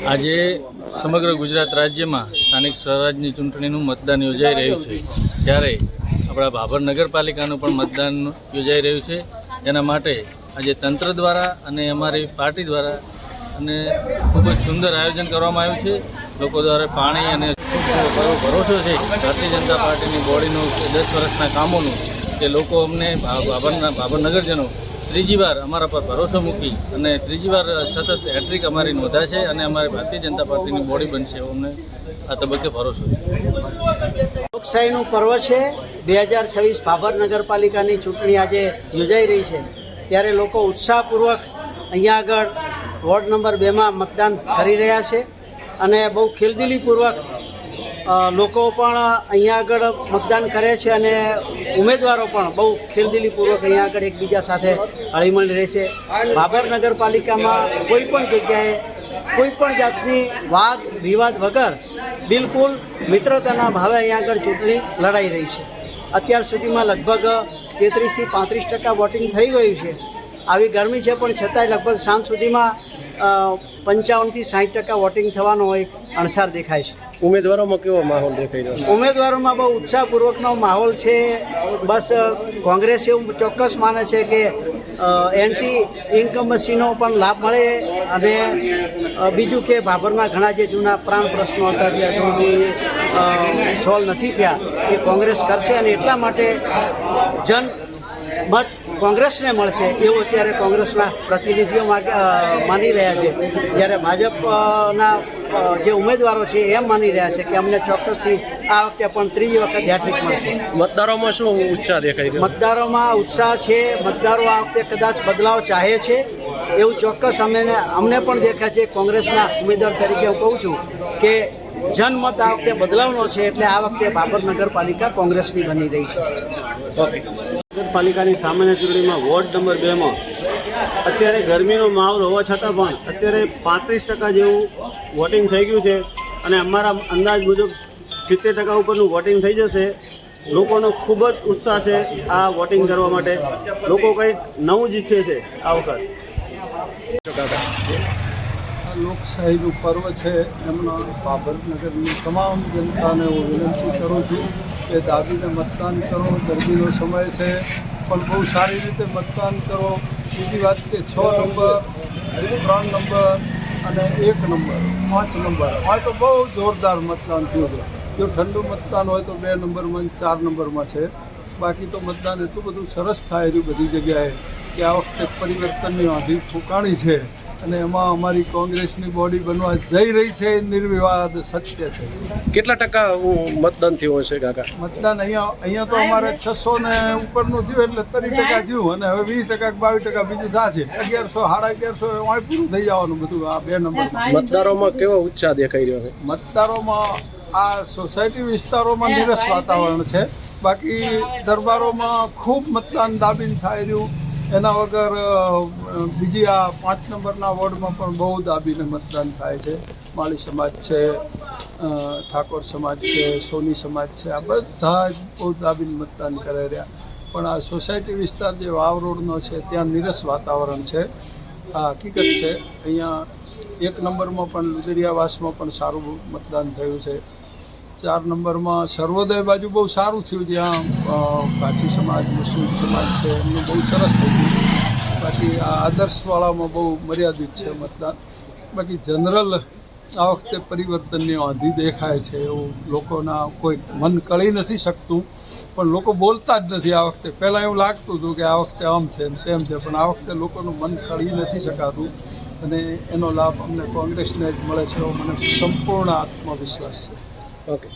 આજે સમગ્ર ગુજરાત રાજ્યમાં સ્થાનિક સ્વરાજની ચૂંટણીનું મતદાન યોજાઈ રહ્યું છે, ત્યારે આપણા ભાભર નગરપાલિકાનું પણ મતદાન યોજાઈ રહ્યું છે। જેના માટે આજે તંત્ર દ્વારા અને અમારી પાર્ટી દ્વારા અને ખૂબ જ સુંદર આયોજન કરવામાં આવ્યું છે। લોકો દ્વારા પાણી અને ખૂબ ભરોસો છે ભારતીય જનતા પાર્ટીની બોડીનું 10 વર્ષના કામોનું કે લોકો અમને ભાભર નગરજનો ત્રીજી વાર અમારા પર ભરોસો મૂકી અને ત્રીજી વાર સતત હેટ્રિક અમારી નોંધાશે અને અમારી ભારતીય જનતા પાર્ટીની બોડી બનશે એવો અમને આ તબક્કે ભરોસો છે। લોકશાહીનું પર્વ છે। 2026 ભાભર નગરપાલિકાની ચૂંટણી આજે યોજાઈ રહી છે, ત્યારે લોકો ઉત્સાહપૂર્વક અહીંયા આગળ વોર્ડ નંબર 2માં મતદાન કરી રહ્યા છે અને બહુ ખેલદિલીપૂર્વક લોકો પણ અહીંયા આગળ મતદાન કરે છે અને ઉમેદવારો પણ બહુ ખેલદિલીપૂર્વક અહીંયા આગળ એકબીજા સાથે હળીમળી રહે છે। ભાભર નગરપાલિકામાં કોઈ પણ જગ્યાએ કોઈ પણ જાતની વાદ વિવાદ વગર બિલકુલ મિત્રતાના ભાવે અહીંયા આગળ ચૂંટણી લડાઈ રહી છે। અત્યાર સુધીમાં લગભગ 33 થી 35% વોટિંગ થઈ ગયું છે। આવી ગરમી છે પણ છતાંય લગભગ સાંજ સુધીમાં 55 થી 60% વોટિંગ થવાનો એક અણસાર દેખાય છે। ઉમેદવારોમાં કેવો માહોલ દેખાઈ રહ્યો છે? ઉમેદવારોમાં બહુ ઉત્સાહપૂર્વકનો માહોલ છે। બસ કોંગ્રેસ એવું ચોક્કસ માને છે કે એન્ટી ઇન્કમબન્સીનો પણ લાભ મળે અને બીજું કે ભાભરના ઘણા જે જૂના પ્રાણ પ્રશ્નો હતા જે હજુ સુધી સોલ્વ નથી થયા એ કોંગ્રેસ કરશે અને એટલા માટે જનમત કોંગ્રેસને મળશે એવું અત્યારે કોંગ્રેસના પ્રતિનિધિઓ માની રહ્યા છે, જ્યારે ભાજપના જે ઉમેદવારો છે એમ માની રહ્યા છે કે અમને ચોક્કસથી આ વખતે પણ ત્રીજી વખત હેટ્રિક મળશે। મતદારોમાં શું ઉત્સાહ દેખાઈ રહ્યો? મતદારોમાં ઉત્સાહ છે। મતદારો આ વખતે કદાચ બદલાવ ચાહે છે એવું ચોક્કસ અમને પણ દેખાય છે। કોંગ્રેસના ઉમેદવાર તરીકે હું કહું છું કે જનમત આ વખતે બદલાવનો છે, એટલે આ વખતે ભાભર નગરપાલિકા કોંગ્રેસની બની રહી છે। ઓકે। નગરપાલિકાની સામાન્ય ચૂંટણીમાં વોર્ડ નંબર 2માં અત્યારે ગરમીનો માહોલ હોવા છતાં પણ અત્યારે 35% જેવું વોટિંગ થઈ ગયું છે અને અમારા અંદાજ મુજબ 70% ઉપરનું વોટિંગ થઈ જશે। લોકોનો ખૂબ જ ઉત્સાહ છે આ વોટિંગ કરવા માટે। લોકો કંઈક નવું જ ઈચ્છે છે આ વખત। લોકશાહીનું પર્વ છે, એમના ભાભર નગરની તમામ જનતાને હું વિનંતી કરું છું કે દાબીને મતદાન કરો। ગરમીનો સમય છે પણ બહુ સારી રીતે મતદાન કરો। બીજી વાત કે 6 નંબર 3 નંબર અને 1 નંબર 5 નંબર આ તો બહુ જોરદાર મતદાન થયું છે। જો ઠંડુ મતદાન હોય તો 2 નંબરમાં 4 નંબરમાં છે। બાકી તો મતદાન એટલું બધું સરસ થાય છે બધી જગ્યાએ કે આ વખતે પરિવર્તનની આંધી ફૂંકાણી છે અને એમાં અમારી કોંગ્રેસની બોડી બનવા જઈ રહી છે, નિર્વિવાદ સત્ય છે। કેટલા ટકા મતદાન થયું હશે કાકા? મતદાન અહીંયા તો અમારે 600 ને ઉપરનું થયું એટલે 30% થયું અને હવે 20% 22% બીજું થશે। 1100 1150 અહીં પૂરું થઈ જવાનું બધું આ 2 નંબર। મતદારોમાં કેવો ઉત્સાહ દેખાઈ રહ્યો છે? મતદારોમાં આ સોસાયટી વિસ્તારોમાં નીરસ વાતાવરણ છે, બાકી દરબારોમાં ખૂબ મતદાન દાબીને થાય રહ્યું। એના વગર બીજી આ 5 નંબરના વોર્ડમાં પણ બહુ દાબીને મતદાન થાય છે। માળી સમાજ છે, ઠાકોર સમાજ છે, સોની સમાજ છે, આ બધા જ બહુ દાબીને મતદાન કરી રહ્યા। પણ આ સોસાયટી વિસ્તાર જે વાવ રોડનો છે ત્યાં નીરસ વાતાવરણ છે। આ હકીકત છે। અહીંયા 1 નંબરમાં પણ લુદરિયાવાસમાં પણ સારું મતદાન થયું છે। 4 નંબરમાં સર્વોદય બાજુ બહુ સારું થયું, જ્યાં કાચી સમાજ મુસ્લિમ સમાજ છે એમનું બહુ સરસ થયું। બાકી આ આદર્શવાળામાં બહુ મર્યાદિત છે મતદાન। બાકી જનરલ આ વખતે પરિવર્તનની આંધી દેખાય છે એવું લોકોના કોઈ મન કળી નથી શકતું, પણ લોકો બોલતા જ નથી આ વખતે। પહેલાં એવું લાગતું હતું કે આ વખતે આમ છે તેમ છે, પણ આ વખતે લોકોનું મન કળી નથી શકાતું અને એનો લાભ અમને કોંગ્રેસને જ મળે છે એવો મને સંપૂર્ણ આત્મવિશ્વાસ છે। ઓકે।